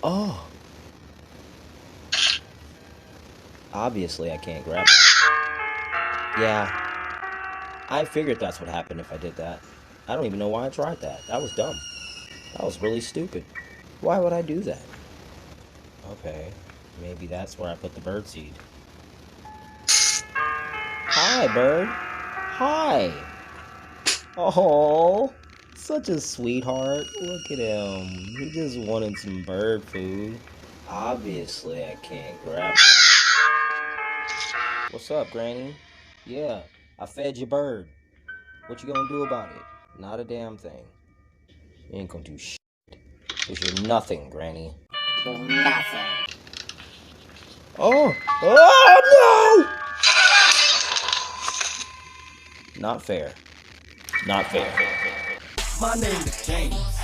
Oh. Obviously, I can't grab it. Yeah. I figured that's what happened if I did that. I don't even know why I tried that. That was dumb. That was really stupid. Why would I do that? Okay. Maybe that's where I put the bird seed. Hi, bird. Hi. Oh, such a sweetheart. Look at him. He just wanted some bird food. Obviously, I can't grab it. What's up, Granny? Yeah, I fed your bird. What you gonna do about it? Not a damn thing. You ain't gonna do shit. Cause you're nothing, Granny. You're nothing. Oh! Oh no! Not fair. Not fair. My name is James.